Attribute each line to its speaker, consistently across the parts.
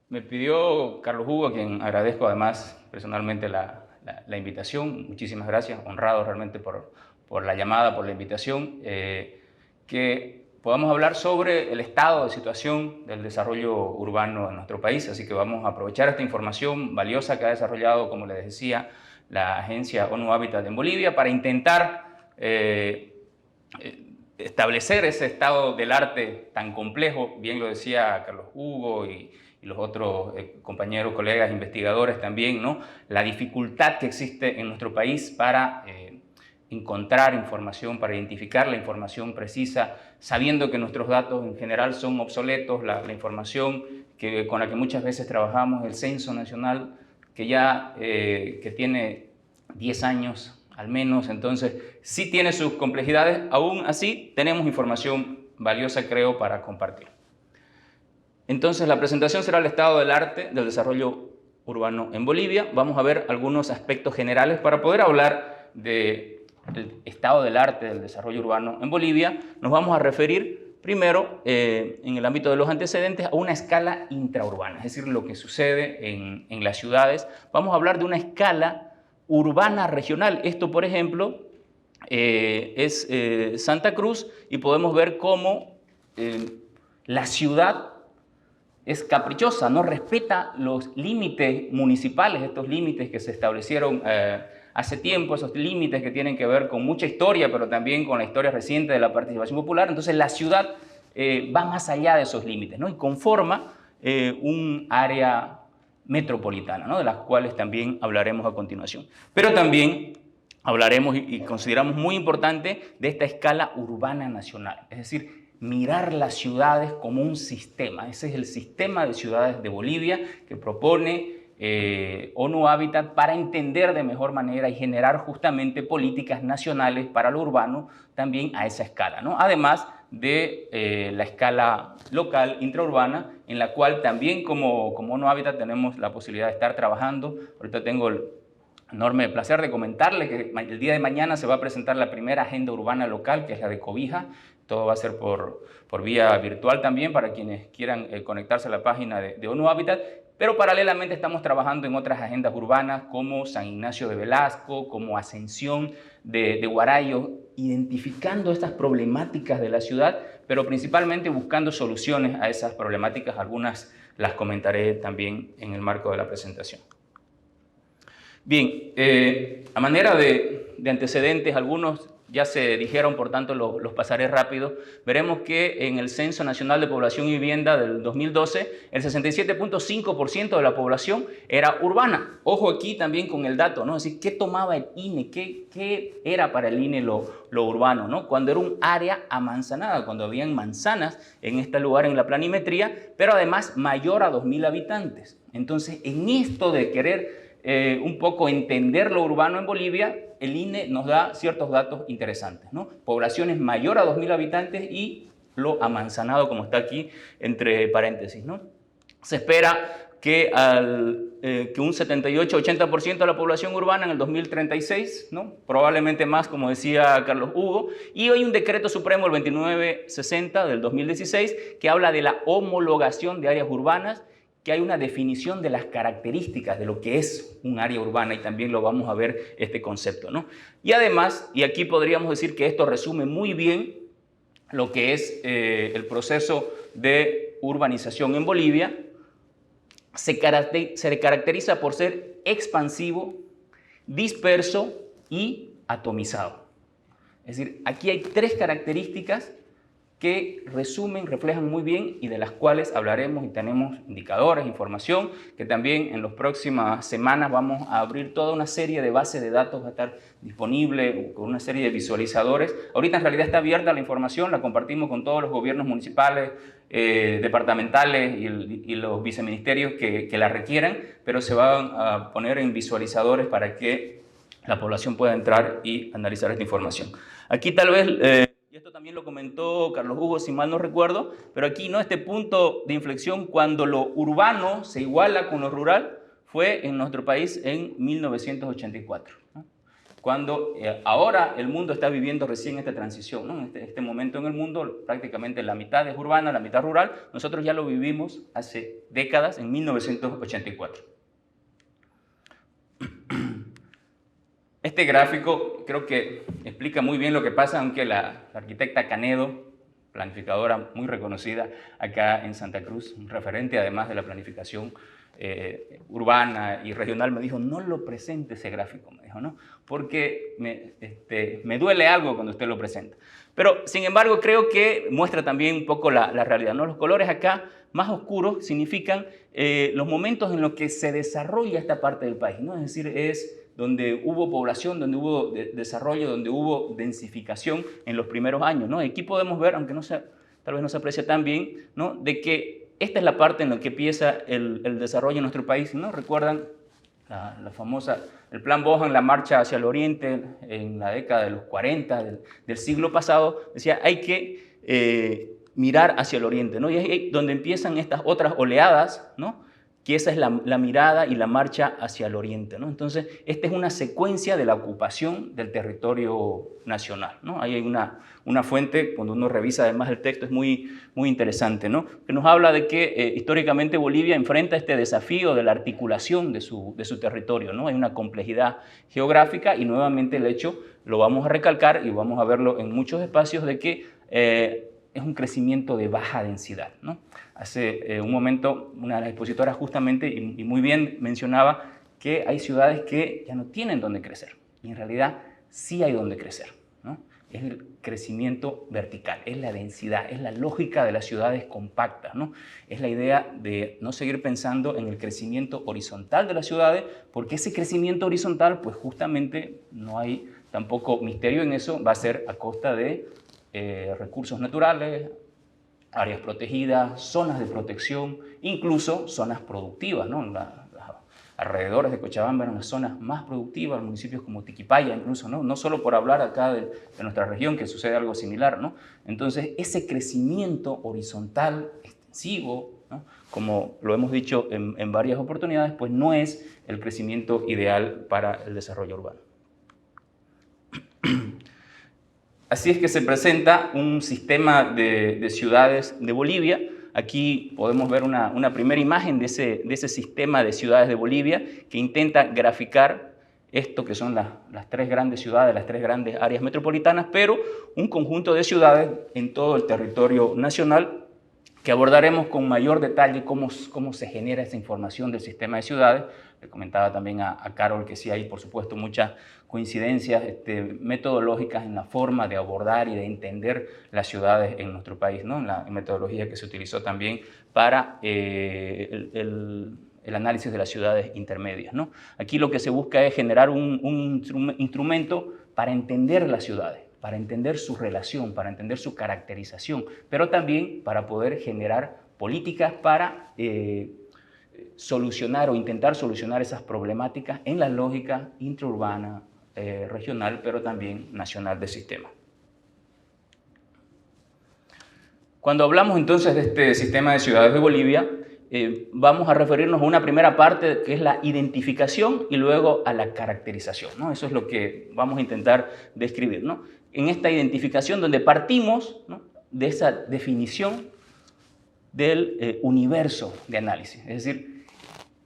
Speaker 1: Me pidió Carlos Hugo, a quien agradezco además personalmente la invitación. Muchísimas gracias, honrado realmente por la llamada, por la invitación, que podamos hablar sobre el estado de situación del desarrollo urbano en nuestro país. Así que vamos a aprovechar esta información valiosa que ha desarrollado, como les decía, la agencia ONU Habitat en Bolivia para intentar establecer ese estado del arte tan complejo. Bien lo decía Carlos Hugo y los otros compañeros, colegas, investigadores también, ¿no? La dificultad que existe en nuestro país para encontrar información, para identificar la información precisa, sabiendo que nuestros datos en general son obsoletos, la información con la que muchas veces trabajamos, el Censo Nacional, que tiene 10 años al menos, entonces sí tiene sus complejidades. Aún así tenemos información valiosa, creo, para compartir. Entonces la presentación será el estado del arte del desarrollo urbano en Bolivia. Vamos a ver algunos aspectos generales para poder hablar del estado del arte del desarrollo urbano en Bolivia. Nos vamos a referir primero, en el ámbito de los antecedentes, a una escala intraurbana, es decir, lo que sucede en las ciudades. Vamos a hablar de una escala urbana regional. Esto, por ejemplo, es Santa Cruz, y podemos ver cómo la ciudad es caprichosa, no respeta los límites municipales, estos límites que se establecieron hace tiempo, esos límites que tienen que ver con mucha historia, pero también con la historia reciente de la participación popular. Entonces la ciudad va más allá de esos límites, ¿no? Y conforma un área metropolitana, ¿no? De las cuales también hablaremos a continuación. Pero también hablaremos y consideramos muy importante de esta escala urbana nacional, es decir, mirar las ciudades como un sistema. Ese es el sistema de ciudades de Bolivia que propone ONU Habitat para entender de mejor manera y generar justamente políticas nacionales para lo urbano también a esa escala, ¿no? Además de la escala local, intraurbana, en la cual también como ONU Habitat tenemos la posibilidad de estar trabajando. Ahorita tengo el enorme placer de comentarle que el día de mañana se va a presentar la primera agenda urbana local, que es la de Cobija. Todo va a ser por vía virtual también para quienes quieran conectarse a la página de ONU Habitat. Pero paralelamente estamos trabajando en otras agendas urbanas como San Ignacio de Velasco, como Ascensión de Huarayo, identificando estas problemáticas de la ciudad, pero principalmente buscando soluciones a esas problemáticas. Algunas las comentaré también en el marco de la presentación. Bien, a manera de antecedentes, algunos ya se dijeron, por tanto los pasaré rápido. Veremos que en el Censo Nacional de Población y Vivienda del 2012, el 67.5% de la población era urbana. Ojo aquí también con el dato, ¿no? Es decir, ¿qué tomaba el INE? ¿Qué era para el INE lo urbano, ¿no? Cuando era un área amanzanada, cuando habían manzanas en este lugar en la planimetría, pero además mayor a 2.000 habitantes. Entonces, en esto de querer un poco entender lo urbano en Bolivia, el INE nos da ciertos datos interesantes, ¿no? Poblaciones mayor a 2.000 habitantes y lo amanzanado, como está aquí entre paréntesis, ¿no? Se espera que un 78-80% de la población urbana en el 2036, ¿no? Probablemente más, como decía Carlos Hugo, y hay un decreto supremo, el 2960 del 2016, que habla de la homologación de áreas urbanas, que hay una definición de las características de lo que es un área urbana, y también lo vamos a ver este concepto, ¿no? Y además, y aquí podríamos decir que esto resume muy bien lo que es el proceso de urbanización en Bolivia, se caracteriza por ser expansivo, disperso y atomizado. Es decir, aquí hay tres características que reflejan muy bien y de las cuales hablaremos, y tenemos indicadores, información, que también en las próximas semanas vamos a abrir toda una serie de bases de datos, va a estar disponible con una serie de visualizadores. Ahorita en realidad está abierta la información, la compartimos con todos los gobiernos municipales, departamentales y los viceministerios que la requieran, pero se van a poner en visualizadores para que la población pueda entrar y analizar esta información. Aquí tal vez... y esto también lo comentó Carlos Hugo, si mal no recuerdo, pero aquí, ¿no?, este punto de inflexión cuando lo urbano se iguala con lo rural fue en nuestro país en 1984, ¿no? cuando ahora el mundo está viviendo recién esta transición, ¿no? Este momento en el mundo, prácticamente la mitad es urbana, la mitad rural. Nosotros ya lo vivimos hace décadas, en 1984. Este gráfico creo que explica muy bien lo que pasa, aunque la arquitecta Canedo, planificadora muy reconocida acá en Santa Cruz, un referente además de la planificación urbana y regional, me dijo: no lo presente ese gráfico, me dijo, ¿no? Porque me duele algo cuando usted lo presenta. Pero, sin embargo, creo que muestra también un poco la realidad, ¿no? Los colores acá más oscuros significan los momentos en los que se desarrolla esta parte del país, ¿no? Es decir, es donde hubo población, donde hubo desarrollo, donde hubo densificación en los primeros años, ¿no? Aquí podemos ver, aunque tal vez no se aprecia tan bien, ¿no? De que esta es la parte en la que empieza el desarrollo en nuestro país, ¿no? Recuerdan la famosa, el Plan Bohan, la marcha hacia el oriente en la década de los 40 del siglo pasado, decía: hay que mirar hacia el oriente, ¿no? Y es ahí donde empiezan estas otras oleadas, ¿no? Que esa es la mirada y la marcha hacia el oriente, ¿no? Entonces, esta es una secuencia de la ocupación del territorio nacional, ¿no? Ahí hay una fuente, cuando uno revisa además el texto, es muy interesante, ¿no? Que nos habla de que históricamente Bolivia enfrenta este desafío de la articulación de su territorio, ¿no? Hay una complejidad geográfica y nuevamente el hecho, lo vamos a recalcar y vamos a verlo en muchos espacios, de que es un crecimiento de baja densidad, ¿no? Hace un momento una de las expositoras justamente y muy bien mencionaba que hay ciudades que ya no tienen dónde crecer, y en realidad sí hay dónde crecer, ¿no? Es el crecimiento vertical, es la densidad, es la lógica de las ciudades compactas, ¿no? Es la idea de no seguir pensando en el crecimiento horizontal de las ciudades, porque ese crecimiento horizontal, pues justamente no hay tampoco misterio en eso, va a ser a costa de recursos naturales, áreas protegidas, zonas de protección, incluso zonas productivas, ¿no? Los alrededores de Cochabamba eran las zonas más productivas, municipios como Tiquipaya incluso, ¿no? No solo por hablar acá de nuestra región, que sucede algo similar, ¿no? Entonces, ese crecimiento horizontal, extensivo, ¿no? Como lo hemos dicho en varias oportunidades, pues no es el crecimiento ideal para el desarrollo urbano. Así es que se presenta un sistema de ciudades de Bolivia. Aquí podemos ver una primera imagen de ese sistema de ciudades de Bolivia, que intenta graficar esto que son las tres grandes ciudades, las tres grandes áreas metropolitanas, pero un conjunto de ciudades en todo el territorio nacional, que abordaremos con mayor detalle cómo se genera esa información del sistema de ciudades. Le comentaba también a Carol que sí hay, por supuesto, muchas coincidencias metodológicas en la forma de abordar y de entender las ciudades en nuestro país, ¿no? En la metodología que se utilizó también para el análisis de las ciudades intermedias, ¿no? Aquí lo que se busca es generar un instrumento para entender las ciudades, para entender su relación, para entender su caracterización, pero también para poder generar políticas para solucionar o intentar solucionar esas problemáticas en la lógica intraurbana, regional, pero también nacional del sistema. Cuando hablamos entonces de este sistema de ciudades de Bolivia, vamos a referirnos a una primera parte que es la identificación y luego a la caracterización, ¿no? Eso es lo que vamos a intentar describir, ¿no? En esta identificación, donde partimos, ¿no?, de esa definición del universo de análisis, es decir,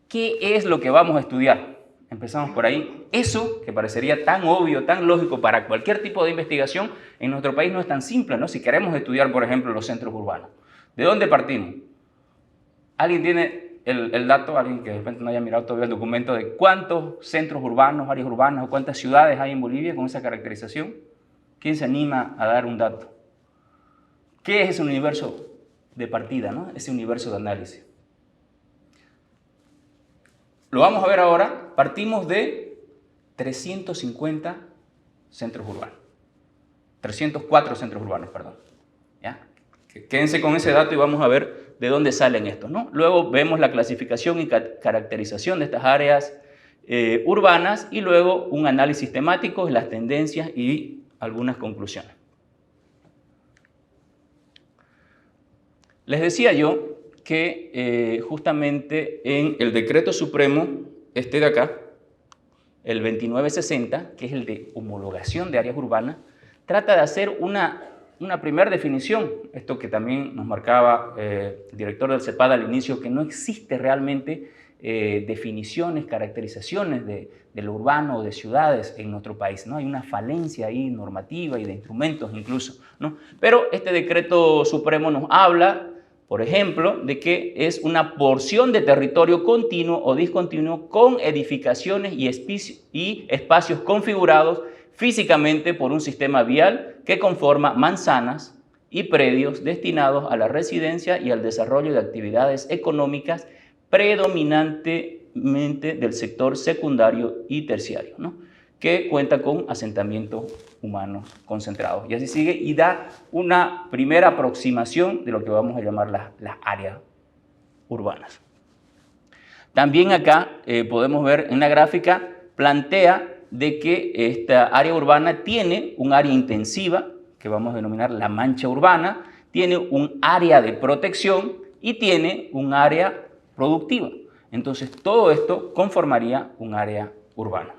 Speaker 1: ¿qué es lo que vamos a estudiar? Empezamos por ahí. Eso, que parecería tan obvio, tan lógico para cualquier tipo de investigación, en nuestro país no es tan simple, ¿no? Si queremos estudiar, por ejemplo, los centros urbanos, ¿de dónde partimos? ¿Alguien tiene el dato, alguien que de repente no haya mirado todavía el documento, de cuántos centros urbanos, áreas urbanas o cuántas ciudades hay en Bolivia con esa caracterización? ¿Quién se anima a dar un dato? ¿Qué es ese universo de partida, ¿no? Ese universo de análisis? Lo vamos a ver ahora. Partimos de 350 centros urbanos. 304 centros urbanos, perdón. ¿Ya? Quédense con ese dato y vamos a ver de dónde salen estos, ¿no? Luego vemos la clasificación y caracterización de estas áreas urbanas y luego un análisis temático de las tendencias y algunas conclusiones. Les decía yo que justamente en el decreto supremo, este de acá, el 2960, que es el de homologación de áreas urbanas, trata de hacer una primera definición, esto que también nos marcaba el director del CEPAD al inicio, que no existe realmente definiciones, caracterizaciones de lo urbano o de ciudades en nuestro país, ¿no? Hay una falencia ahí normativa y de instrumentos incluso, ¿no? Pero este decreto supremo nos habla, por ejemplo, de que es una porción de territorio continuo o discontinuo con edificaciones y espacios configurados físicamente por un sistema vial que conforma manzanas y predios destinados a la residencia y al desarrollo de actividades económicas predominantemente del sector secundario y terciario, ¿no? Que cuenta con asentamientos humanos concentrados. Y así sigue y da una primera aproximación de lo que vamos a llamar las áreas urbanas. También acá podemos ver en la gráfica, plantea de que esta área urbana tiene un área intensiva, que vamos a denominar la mancha urbana, tiene un área de protección y tiene un área productiva. Entonces, todo esto conformaría un área urbana.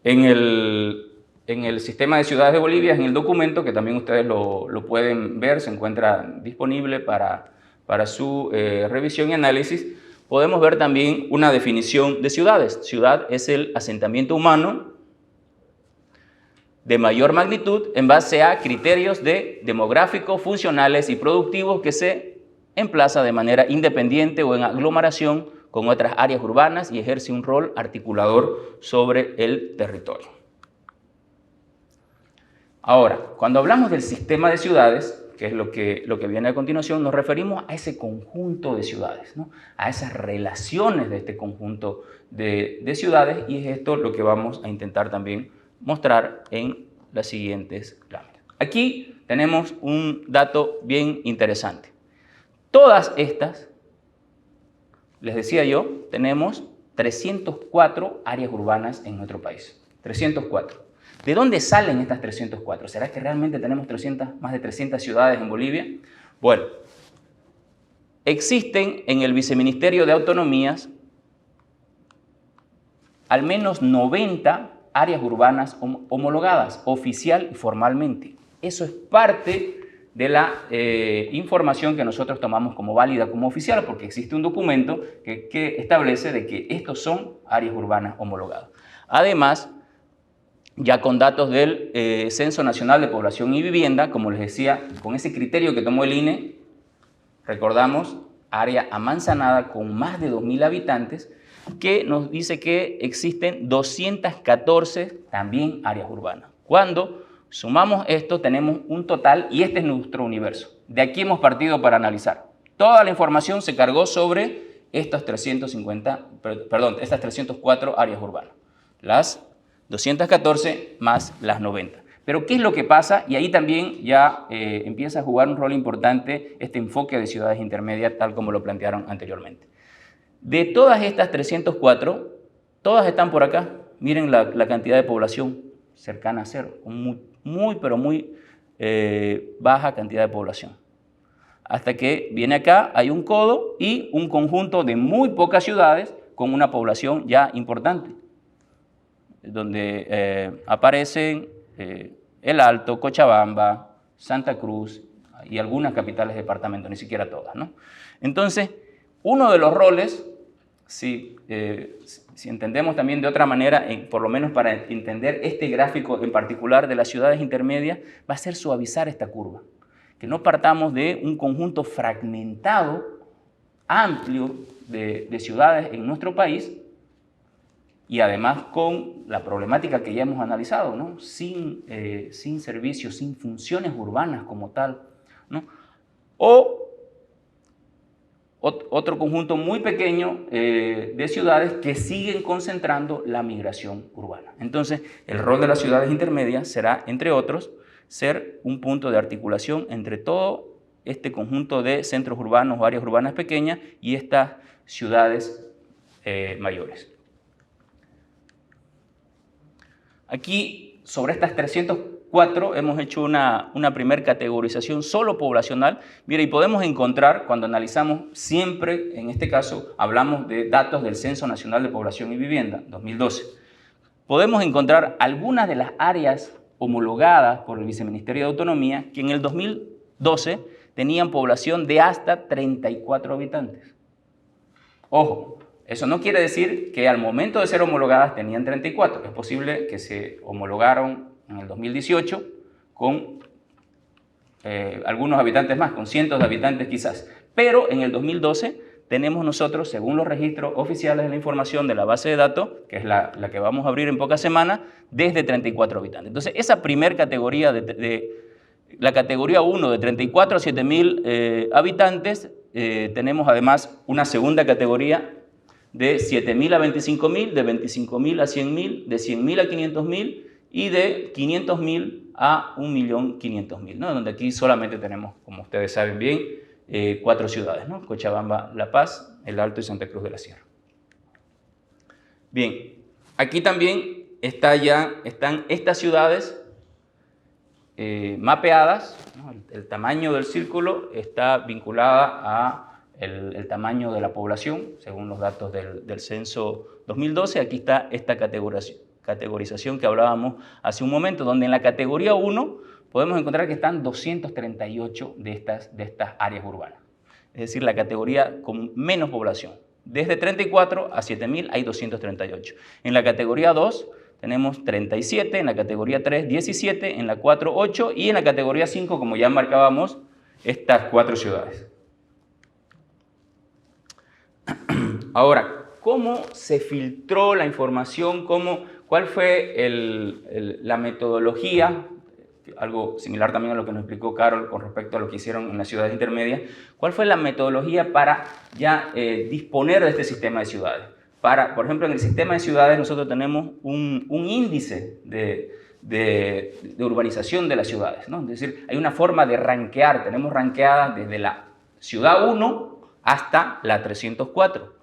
Speaker 1: En el sistema de ciudades de Bolivia, en el documento, que también ustedes lo pueden ver, se encuentra disponible para su revisión y análisis, podemos ver también una definición de ciudades. Ciudad es el asentamiento humano de mayor magnitud en base a criterios demográficos, funcionales y productivos que se emplaza de manera independiente o en aglomeración con otras áreas urbanas y ejerce un rol articulador sobre el territorio. Ahora, cuando hablamos del sistema de ciudades, que es lo que viene a continuación, nos referimos a ese conjunto de ciudades, ¿no? A esas relaciones de este conjunto de ciudades, y es esto lo que vamos a intentar también mostrar en las siguientes láminas. Aquí tenemos un dato bien interesante. Todas estas, les decía yo, tenemos 304 áreas urbanas en nuestro país. 304. ¿De dónde salen estas 304? ¿Será que realmente tenemos más de 300 ciudades en Bolivia? Bueno, existen en el Viceministerio de Autonomías al menos 90 áreas urbanas homologadas, oficial y formalmente. Eso es parte de la información que nosotros tomamos como válida, como oficial, porque existe un documento que establece de que estos son áreas urbanas homologadas. Además, ya con datos del Censo Nacional de Población y Vivienda, como les decía, con ese criterio que tomó el INE, recordamos, área amanzanada con más de 2.000 habitantes, que nos dice que existen 214 también áreas urbanas. Cuando sumamos esto, tenemos un total, y este es nuestro universo. De aquí hemos partido para analizar. Toda la información se cargó sobre estas 304 áreas urbanas. Las 214 más las 90. Pero ¿qué es lo que pasa? Y ahí también ya empieza a jugar un rol importante este enfoque de ciudades intermedias, tal como lo plantearon anteriormente. De todas estas 304, todas están por acá. Miren la cantidad de población cercana a cero, muy baja cantidad de población. Hasta que viene acá, hay un codo y un conjunto de muy pocas ciudades con una población ya importante, donde aparecen El Alto, Cochabamba, Santa Cruz y algunas capitales de departamento, ni siquiera todas, ¿no? Entonces, uno de los roles, si entendemos también de otra manera, por lo menos para entender este gráfico en particular de las ciudades intermedias, va a ser suavizar esta curva. Que no partamos de un conjunto fragmentado, amplio de ciudades en nuestro país, y además con la problemática que ya hemos analizado, ¿no? Sin servicios, sin funciones urbanas como tal, ¿no? O otro conjunto muy pequeño de ciudades que siguen concentrando la migración urbana. Entonces, el rol de las ciudades intermedias será, entre otros, ser un punto de articulación entre todo este conjunto de centros urbanos o áreas urbanas pequeñas y estas ciudades mayores. Aquí, sobre estas 2004 hemos hecho una primer categorización solo poblacional. Mira, y podemos encontrar, cuando analizamos, siempre, en este caso, hablamos de datos del Censo Nacional de Población y Vivienda, 2012. Podemos encontrar algunas de las áreas homologadas por el Viceministerio de Autonomía que en el 2012 tenían población de hasta 34 habitantes. Ojo, eso no quiere decir que al momento de ser homologadas tenían 34. Es posible que se homologaron en el 2018 con algunos habitantes más, con cientos de habitantes quizás. Pero en el 2012 tenemos nosotros, según los registros oficiales de la información de la base de datos, que es la que vamos a abrir en pocas semanas, desde 34 habitantes. Entonces, esa primera categoría, la categoría 1 de 34 a 7.000 habitantes, tenemos además una segunda categoría de 7.000 a 25.000, de 25.000 a 100.000, de 100.000 a 500.000 y de 500.000 a 1.500.000, ¿no? Donde aquí solamente tenemos, como ustedes saben bien, 4 ciudades, ¿no? Cochabamba, La Paz, El Alto y Santa Cruz de la Sierra. Bien, aquí también están estas ciudades mapeadas, ¿no? El tamaño del círculo está vinculada a el tamaño de la población, según los datos del censo 2012. Aquí está esta categorización que hablábamos hace un momento, donde en la categoría 1 podemos encontrar que están 238 de estas áreas urbanas. Es decir, la categoría con menos población. Desde 34 a 7.000 hay 238. En la categoría 2 tenemos 37, en la categoría 3, 17, en la 4, 8 y en la categoría 5, como ya marcábamos, estas 4 ciudades. Ahora, ¿cómo se filtró la información? ¿Cuál fue la metodología? Algo similar también a lo que nos explicó Carol con respecto a lo que hicieron en las ciudades intermedias. ¿Cuál fue la metodología para ya disponer de este sistema de ciudades? Por ejemplo, en el sistema de ciudades nosotros tenemos un índice de urbanización de las ciudades, ¿no? Es decir, hay una forma de rankear. Tenemos rankeadas desde la ciudad 1 hasta la 304.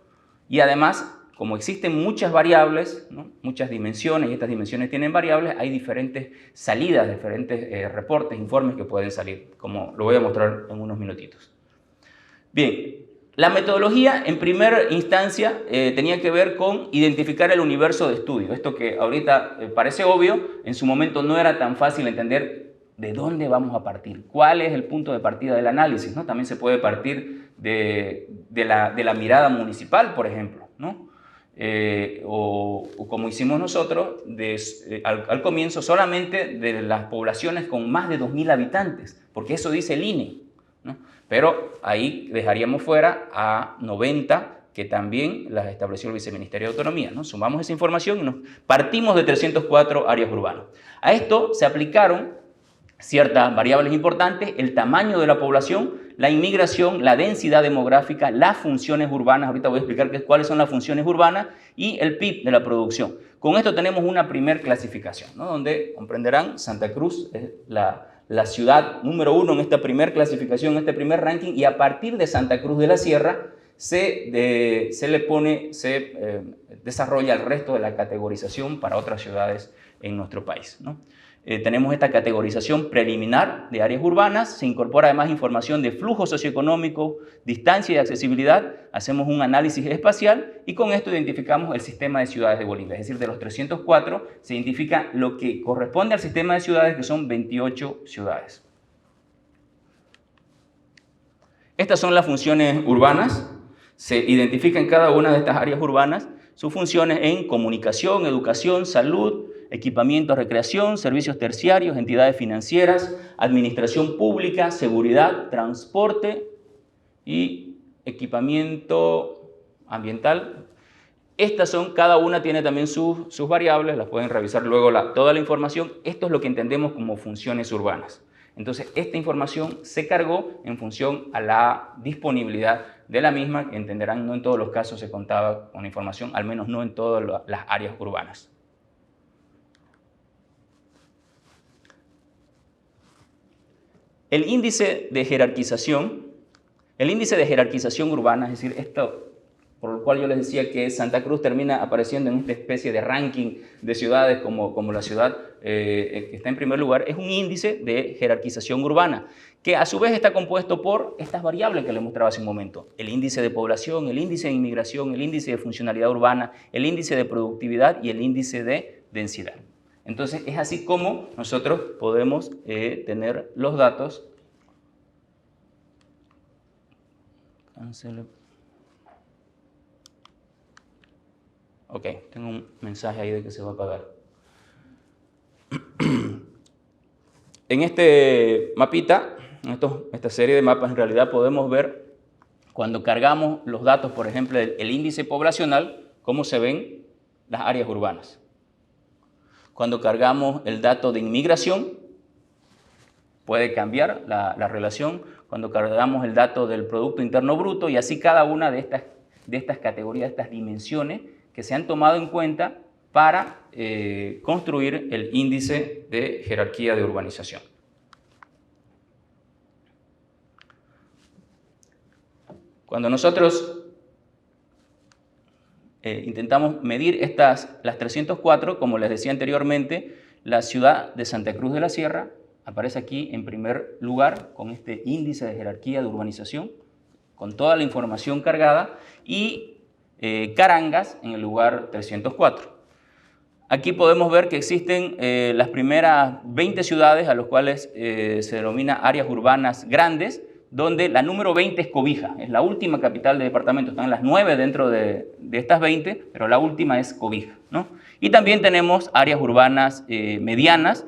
Speaker 1: Y además, como existen muchas variables, ¿no? Muchas dimensiones, y estas dimensiones tienen variables, hay diferentes salidas, diferentes reportes, informes que pueden salir, como lo voy a mostrar en unos minutitos. Bien, la metodología en primera instancia tenía que ver con identificar el universo de estudio. Esto que ahorita parece obvio, en su momento no era tan fácil entender de dónde vamos a partir, cuál es el punto de partida del análisis, ¿no? También se puede partir de la mirada municipal, por ejemplo, ¿no? O como hicimos nosotros al comienzo solamente de las poblaciones con más de 2.000 habitantes, porque eso dice el INE, ¿no? Pero ahí dejaríamos fuera a 90 que también las estableció el Viceministerio de Autonomía, ¿no? Sumamos esa información y nos partimos de 304 áreas urbanas. A esto se aplicaron ciertas variables importantes: el tamaño de la población, la inmigración, la densidad demográfica, las funciones urbanas. Ahorita voy a explicar cuáles son las funciones urbanas, y el PIB de la producción. Con esto tenemos una primer clasificación, ¿no? Donde comprenderán, Santa Cruz es la ciudad número 1 en esta primer clasificación, en este primer ranking, y a partir de Santa Cruz de la Sierra se desarrolla el resto de la categorización para otras ciudades en nuestro país, ¿no? Tenemos esta categorización preliminar de áreas urbanas, se incorpora además información de flujo socioeconómico, distancia y accesibilidad, hacemos un análisis espacial y con esto identificamos el sistema de ciudades de Bolivia. Es decir, de los 304 se identifica lo que corresponde al sistema de ciudades, que son 28 ciudades. Estas son las funciones urbanas, se identifican cada una de estas áreas urbanas sus funciones en comunicación, educación, salud, equipamiento, recreación, servicios terciarios, entidades financieras, administración pública, seguridad, transporte y equipamiento ambiental. Estas son, cada una tiene también sus variables, las pueden revisar luego toda la información. Esto es lo que entendemos como funciones urbanas. Entonces, esta información se cargó en función a la disponibilidad de la misma, que entenderán, no en todos los casos se contaba con información, al menos no en todas las áreas urbanas. El índice de jerarquización urbana, es decir, por lo cual yo les decía que Santa Cruz termina apareciendo en esta especie de ranking de ciudades como la ciudad que está en primer lugar, es un índice de jerarquización urbana, que a su vez está compuesto por estas variables que les mostraba hace un momento: el índice de población, el índice de inmigración, el índice de funcionalidad urbana, el índice de productividad y el índice de densidad. Entonces, es así como nosotros podemos tener los datos. Ok, tengo un mensaje ahí de que se va a apagar. En este mapita, esta serie de mapas, en realidad podemos ver, cuando cargamos los datos, por ejemplo, el índice poblacional, cómo se ven las áreas urbanas. Cuando cargamos el dato de inmigración, puede cambiar la relación. Cuando cargamos el dato del Producto Interno Bruto, y así cada una de estas categorías, de estas dimensiones que se han tomado en cuenta para construir el índice de jerarquía de urbanización. Cuando nosotros intentamos medir las 304, como les decía anteriormente, la ciudad de Santa Cruz de la Sierra aparece aquí en primer lugar con este índice de jerarquía de urbanización, con toda la información cargada, y Carangas en el lugar 304. Aquí podemos ver que existen las primeras 20 ciudades a las cuales se denomina áreas urbanas grandes, donde la número 20 es Cobija, es la última capital de departamento. Están las 9 dentro de estas 20, pero la última es Cobija, ¿no? Y también tenemos áreas urbanas medianas,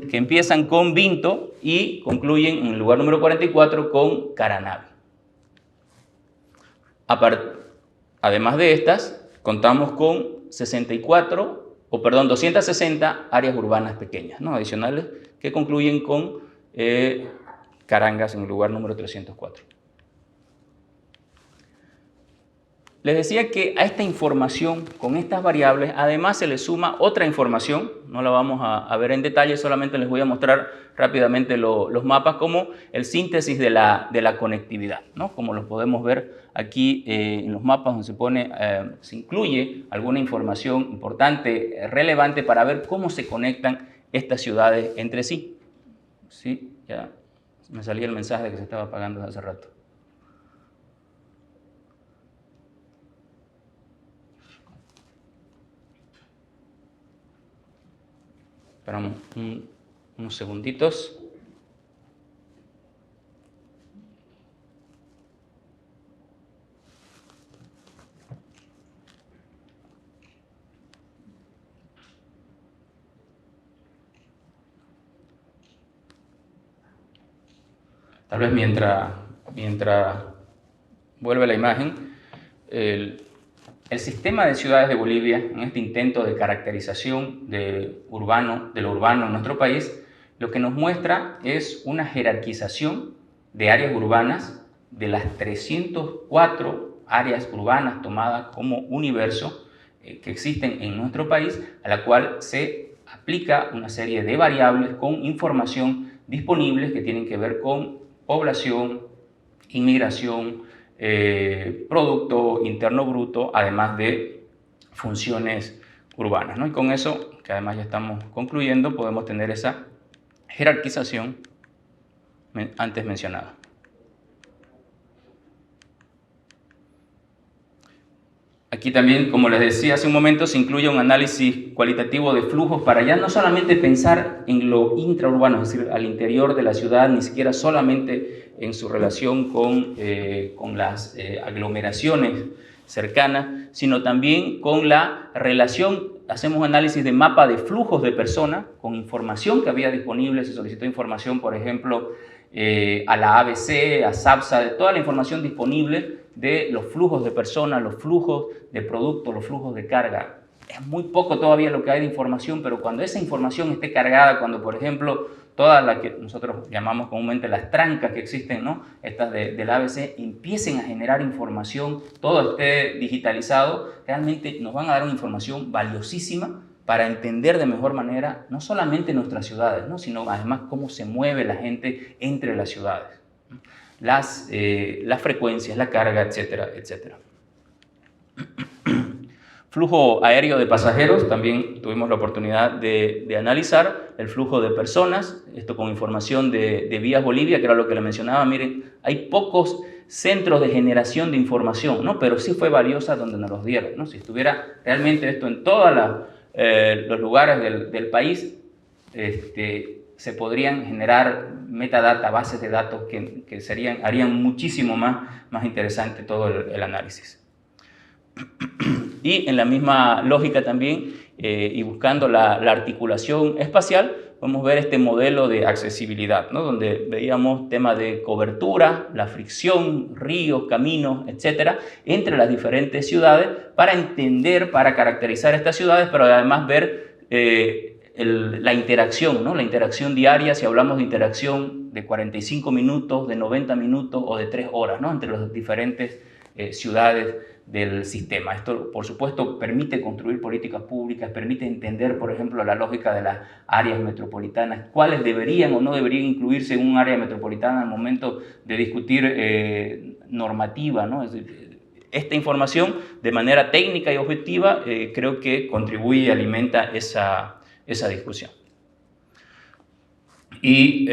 Speaker 1: que empiezan con Vinto y concluyen en el lugar número 44 con Caranavi. Además de estas, contamos con 260 áreas urbanas pequeñas, ¿no?, adicionales, que concluyen con Carangas en el lugar número 304. Les decía que a esta información, con estas variables, además se le suma otra información. No la vamos a ver en detalle, solamente les voy a mostrar rápidamente los mapas, como el síntesis de la conectividad, ¿no? Como los podemos ver aquí en los mapas, donde se incluye alguna información importante, relevante, para ver cómo se conectan estas ciudades entre sí. Sí, ya me salía el mensaje de que se estaba apagando desde hace rato. Esperamos unos segunditos. Tal vez mientras vuelve la imagen, el sistema de ciudades de Bolivia, en este intento de caracterización de lo urbano en nuestro país, lo que nos muestra es una jerarquización de áreas urbanas, de las 304 áreas urbanas tomadas como universo que existen en nuestro país, a la cual se aplica una serie de variables con información disponibles que tienen que ver con población, inmigración, Producto Interno Bruto, además de funciones urbanas, ¿no? Y con eso, que además ya estamos concluyendo, podemos tener esa jerarquización antes mencionada. Aquí también, como les decía hace un momento, se incluye un análisis cualitativo de flujos para ya no solamente pensar en lo intraurbano, es decir, al interior de la ciudad, ni siquiera solamente en su relación con las aglomeraciones cercanas, sino también con la relación. Hacemos un análisis de mapa de flujos de personas con información que había disponible. Se solicitó información, por ejemplo, a la ABC, a SAPSA, de toda la información disponible de los flujos de personas, los flujos de productos, los flujos de carga. Es muy poco todavía lo que hay de información, pero cuando esa información esté cargada, cuando, por ejemplo, todas las que nosotros llamamos comúnmente las trancas que existen, ¿no?, estas del ABC, empiecen a generar información, todo esté digitalizado, realmente nos van a dar una información valiosísima para entender de mejor manera no solamente nuestras ciudades, ¿no?, sino además cómo se mueve la gente entre las ciudades, las frecuencias, la carga, etcétera, etcétera. Flujo aéreo de pasajeros, también tuvimos la oportunidad de analizar el flujo de personas, esto con información de Vías Bolivia, que era lo que le mencionaba. Miren, hay pocos centros de generación de información, ¿no? Pero sí fue valiosa donde nos los dieron, ¿no? Si estuviera realmente esto en todos los lugares del país, se podrían generar metadata, bases de datos que harían muchísimo más interesante todo el análisis. Y en la misma lógica también, y buscando la articulación espacial, podemos ver este modelo de accesibilidad, ¿no? Donde veíamos temas de cobertura, la fricción, ríos, caminos, etcétera, entre las diferentes ciudades para entender, para caracterizar estas ciudades, pero además ver la interacción, ¿no? La interacción diaria, si hablamos de interacción de 45 minutos, de 90 minutos o de 3 horas, ¿no? Entre las diferentes ciudades del sistema. Esto, por supuesto, permite construir políticas públicas, permite entender, por ejemplo, la lógica de las áreas metropolitanas, cuáles deberían o no deberían incluirse en un área metropolitana al momento de discutir normativa, ¿no? Es decir, esta información, de manera técnica y objetiva, creo que contribuye y alimenta esa discusión. Y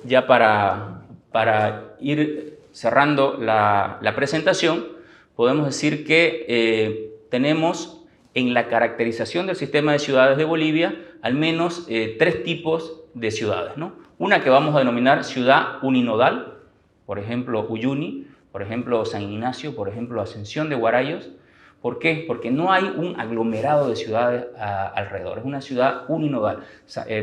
Speaker 1: ya para ir cerrando la presentación, podemos decir que tenemos en la caracterización del sistema de ciudades de Bolivia al menos 3 tipos de ciudades, ¿no? Una que vamos a denominar ciudad uninodal, por ejemplo Uyuni, por ejemplo San Ignacio, por ejemplo Ascensión de Guarayos. ¿Por qué? Porque no hay un aglomerado de ciudades alrededor, es una ciudad uninodal.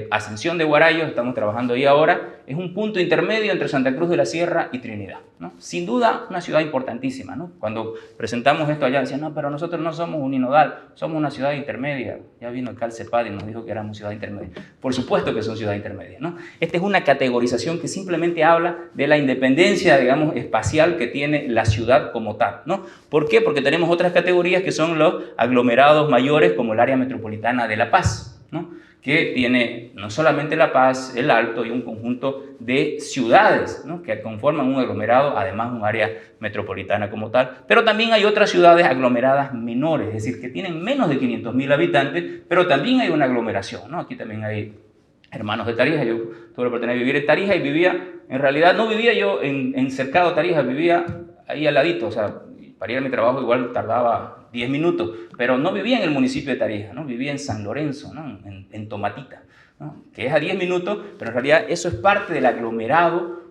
Speaker 1: Ascensión de Guarayos, estamos trabajando ahí ahora, es un punto intermedio entre Santa Cruz de la Sierra y Trinidad, ¿no? Sin duda, una ciudad importantísima, ¿no? Cuando presentamos esto allá, decían, no, pero nosotros no somos uninodal, somos una ciudad intermedia. Ya vino el CalCEPAD y nos dijo que éramos ciudad intermedia. Por supuesto que son ciudad intermedia, ¿no? Esta es una categorización que simplemente habla de la independencia, digamos, espacial que tiene la ciudad como tal, ¿no? ¿Por qué? Porque tenemos otras categorías que son los aglomerados mayores, como el área metropolitana de La Paz, ¿no? Que tiene no solamente La Paz, El Alto y un conjunto de ciudades, ¿no? Que conforman un aglomerado, además un área metropolitana como tal. Pero también hay otras ciudades aglomeradas menores, es decir, que tienen menos de 500.000 habitantes, pero también hay una aglomeración, ¿no? Aquí también hay hermanos de Tarija. Yo tuve la oportunidad de vivir en Tarija y vivía, en realidad no vivía yo en Cercado Tarija, vivía ahí al ladito, o sea, para ir a mi trabajo igual tardaba 10 minutos, pero no vivía en el municipio de Tarija, ¿no? Vivía en San Lorenzo, ¿no? en Tomatita, ¿no? Que es a 10 minutos, pero en realidad eso es parte del aglomerado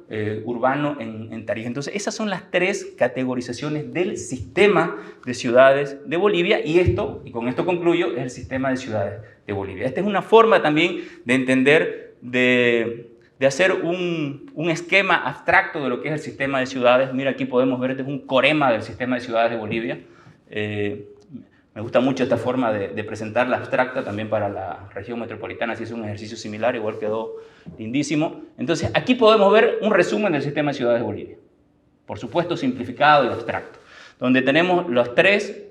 Speaker 1: urbano en Tarija. Entonces, esas son las 3 categorizaciones del sistema de ciudades de Bolivia, y con esto concluyo, es el sistema de ciudades de Bolivia. Esta es una forma también de entender, de hacer un esquema abstracto de lo que es el sistema de ciudades. Mira, aquí podemos ver, este es un corema del sistema de ciudades de Bolivia. Me gusta mucho esta forma de presentar la abstracta también para la región metropolitana, si es un ejercicio similar, igual quedó lindísimo. Entonces, aquí podemos ver un resumen del sistema de ciudades de Bolivia, por supuesto simplificado y abstracto, donde tenemos las tres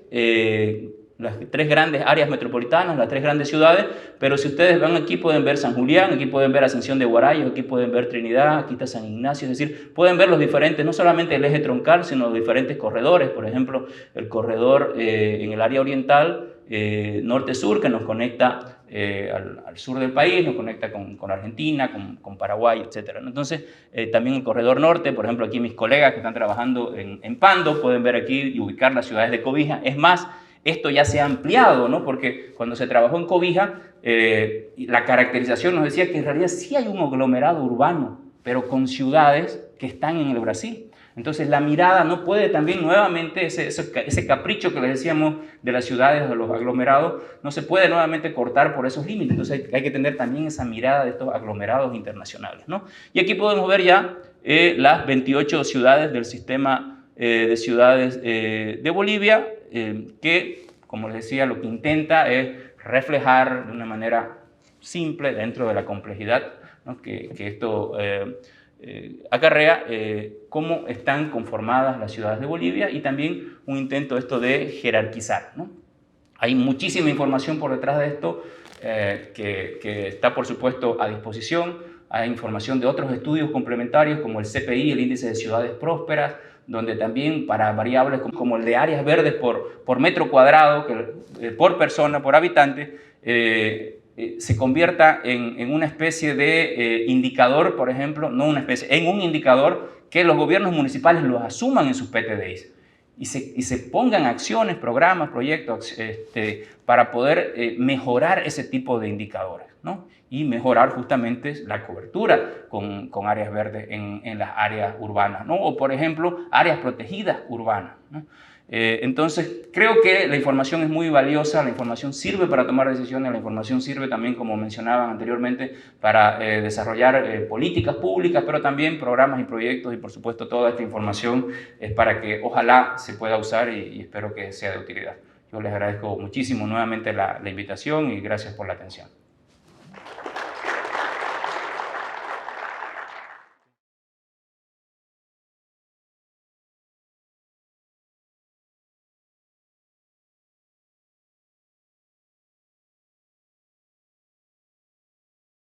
Speaker 1: grandes áreas metropolitanas, las 3 grandes ciudades, pero si ustedes van aquí pueden ver San Julián, aquí pueden ver Ascensión de Guarayos, aquí pueden ver Trinidad, aquí está San Ignacio, es decir, pueden ver los diferentes, no solamente el eje troncal, sino los diferentes corredores. Por ejemplo, el corredor en el área oriental, norte-sur, que nos conecta al sur del país, nos conecta con Argentina, con Paraguay, etc. Entonces, también el corredor norte, por ejemplo, aquí mis colegas que están trabajando en Pando, pueden ver aquí y ubicar las ciudades de Cobija. Es más, esto ya se ha ampliado, ¿no? Porque cuando se trabajó en Cobija, la caracterización nos decía que en realidad sí hay un aglomerado urbano, pero con ciudades que están en el Brasil. Entonces la mirada no puede también nuevamente, ese capricho que les decíamos de las ciudades, de los aglomerados, no se puede nuevamente cortar por esos límites. Entonces hay que tener también esa mirada de estos aglomerados internacionales, ¿no? Y aquí podemos ver ya las 28 ciudades del sistema de ciudades de Bolivia, que, como les decía, lo que intenta es reflejar de una manera simple, dentro de la complejidad, ¿no? que esto acarrea, cómo están conformadas las ciudades de Bolivia, y también un intento esto de jerarquizar, ¿no? Hay muchísima información por detrás de esto que está, por supuesto, a disposición. Hay información de otros estudios complementarios como el CPI, el Índice de Ciudades Prósperas, donde también para variables como el de áreas verdes por metro cuadrado, por persona, por habitante, se convierta en una especie de indicador, por ejemplo, no una especie, en un indicador que los gobiernos municipales los asuman en sus PTDIs y se pongan acciones, programas, proyectos para poder mejorar ese tipo de indicadores, ¿no? Y mejorar justamente la cobertura con áreas verdes en las áreas urbanas, ¿no? O, por ejemplo, áreas protegidas urbanas, ¿no? Entonces, creo que la información es muy valiosa, la información sirve para tomar decisiones, la información sirve también, como mencionaban anteriormente, para desarrollar políticas públicas, pero también programas y proyectos, y por supuesto toda esta información es para que ojalá se pueda usar y espero que sea de utilidad. Yo les agradezco muchísimo nuevamente la invitación y gracias por la atención.